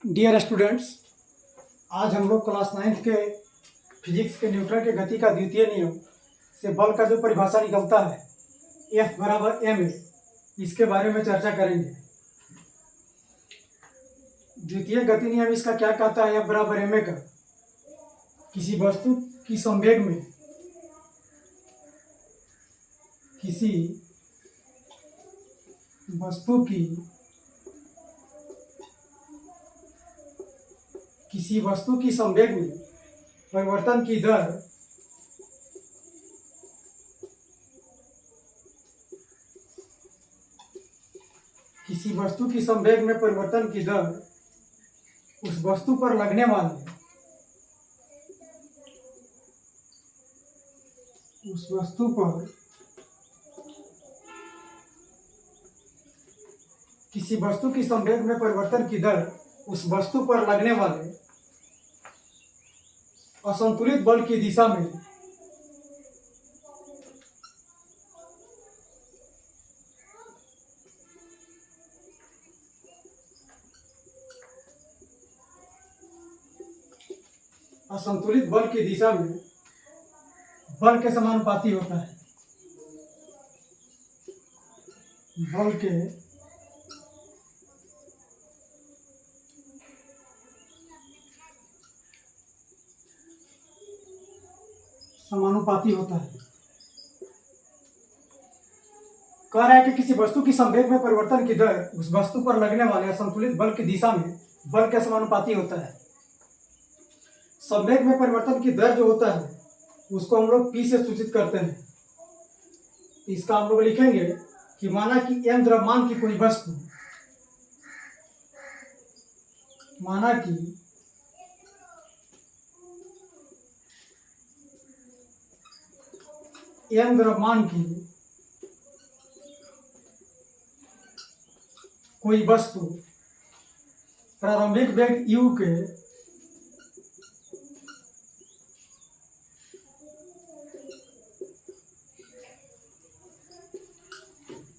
Dear students, आज हम लोग क्लास 9 के फिजिक्स के न्यूटन के गति का द्वितीय नियम से बल का जो परिभाषा निकलता है F बराबर ma, इसके बारे में चर्चा करेंगे। द्वितीय गति नियम इसका क्या कहता है? F बराबर ma का किसी वस्तु की संवेग में किसी वस्तु की संवेग में परिवर्तन की दर उस वस्तु पर लगने वाले किसी वस्तु की संवेग में परिवर्तन की दर उस वस्तु पर लगने वाले असंतुलित बल की दिशा में बल के समानुपाती होता है। बल के समानुपाती होता है। कह रहा है कि किसी वस्तु की संवेग में परिवर्तन की दर उस वस्तु पर लगने वाले असंतुलित बल की दिशा में बल के समानुपाती होता है। संवेग में परिवर्तन की दर जो होता है उसको हम लोग P से सूचित करते हैं। इसका हम लोग लिखेंगे कि माना कि m द्रव्यमान की कोई वस्तु, m द्रव्यमान की कोई वस्तु प्रारंभिक वेग u के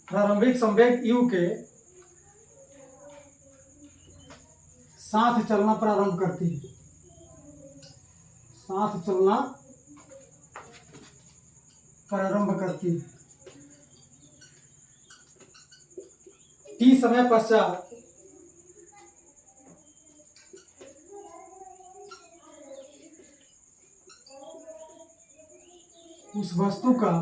प्रारंभिक संवेग u के साथ चलना प्रारंभ करती है। t समय पश्चात उस वस्तु का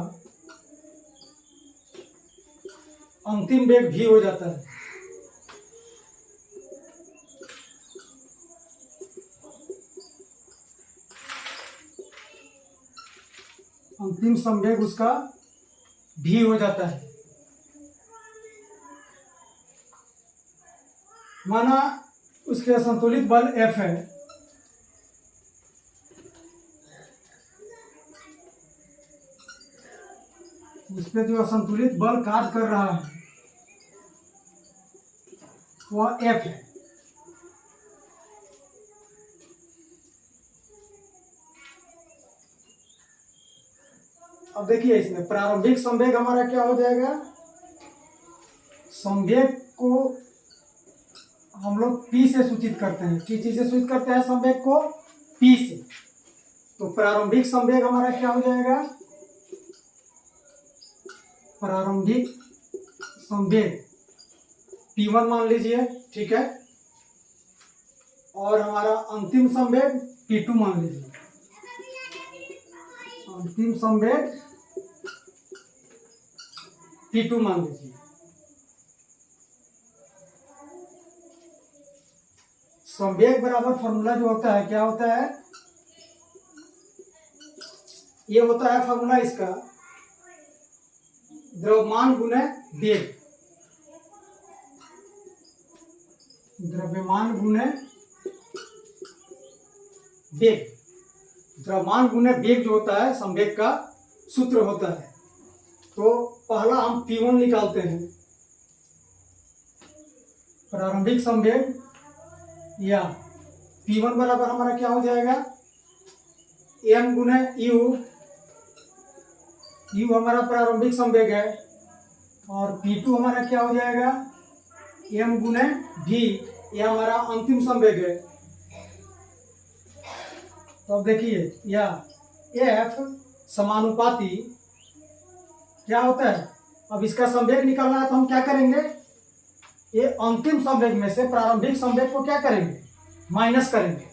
अंतिम वेग v हो जाता है। अंतिम संवेग उसका v हो जाता है। माना उसके असंतुलित बल F है, उस पे जो असंतुलित बल कार्य कर रहा है वह F है। अब देखिए इसमें प्रारंभिक संवेग हमारा क्या हो जाएगा? संवेग को हम लोग P से सूचित करते हैं। किस चीज से सूचित करते हैं संवेग को? P से। तो प्रारंभिक संवेग हमारा क्या हो जाएगा? प्रारंभिक संवेग P1 मान लीजिए, ठीक है। और हमारा अंतिम संवेग P2 मान लीजिए। अंतिम संवेग P2 मान लीजिए। संवेग बराबर फॉर्मूला जो होता है क्या होता है? ये होता है फॉर्मूला इसका द्रव्यमान गुने वेग। द्रव्यमान गुने वेग जो होता है संवेग का सूत्र होता है। तो पहला हम P1 निकालते हैं। प्रारंभिक संवेग या P1 बराबर हमारा क्या हो जाएगा? m गुने u। u हमारा प्रारंभिक संवेग है और P2 हमारा क्या हो जाएगा? m गुने v। ये हमारा अंतिम संवेग है। तो अब देखिए यह एफ समानुपाती क्या होता है। अब इसका संवेग निकालना है तो हम क्या करेंगे, ये अंतिम संवेग में से प्रारंभिक संवेग को क्या करेंगे, माइनस करेंगे।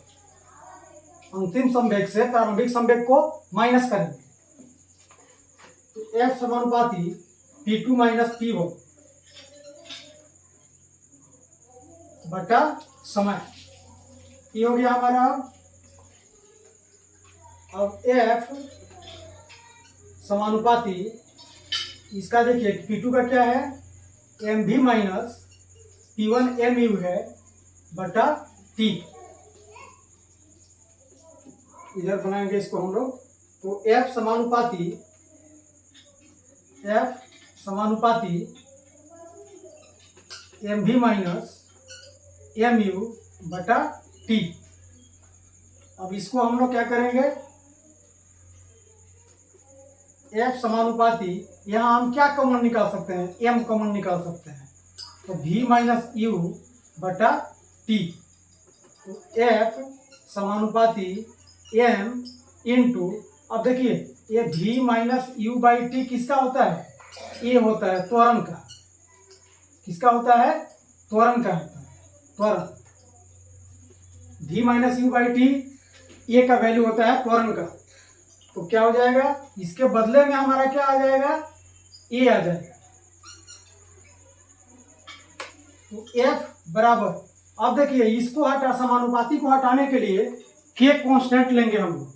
अंतिम संवेग से प्रारंभिक संवेग को माइनस करेंगे। तो एफ समानुपाती P2 माइनस P1 बटा समय, ये हो गया हमारा। अब एफ समानुपाती इसका देखिए P2 का क्या है, mv माइनस P1 mu है बटा T। इधर बनाएंगे इसको हम लोग। तो F समानुपाती mv माइनस mu बटा T। अब इसको हम लोग क्या करेंगे, F समानुपाती यहाँ हम क्या कॉमन निकाल सकते हैं, m कॉमन निकाल सकते हैं। तो v माइनस u बटा T। तो F समानुपाती m इंटू, अब देखिए ये v minus u by T किसका होता है, ये होता है त्वरण का। किसका होता है, त्वरण का होता है। त्वरण v minus u by T ये का वैल्यू होता है त्वरण का। तो क्या हो जाएगा, इसके बदले में हमारा क्या आ जाएगा, ए आ जाएगा। तो F बराबर, अब देखिए इसको हटा, समानुपाती को हटाने के लिए के कांस्टेंट लेंगे हम लोग।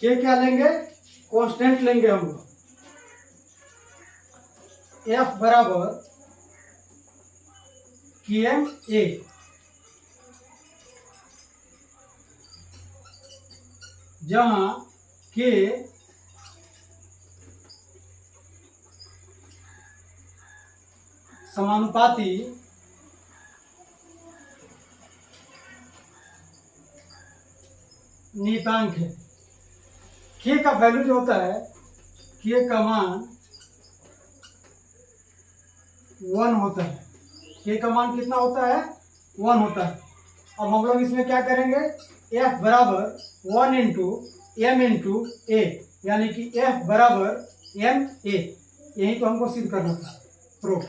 के क्या लेंगे, कांस्टेंट लेंगे हम लोग। F बराबर KMA, जहां के समानुपाती नियतांक है। के का वैल्यू जो होता है, के का मान 1 होता है। के का मान कितना होता है, 1 होता है। अब हम लोग इसमें क्या करेंगे, F बराबर 1 इंटू एम इंटू ए, यानी कि F बराबर ma। यही तो हमको सिद्ध करना था, प्रूफ।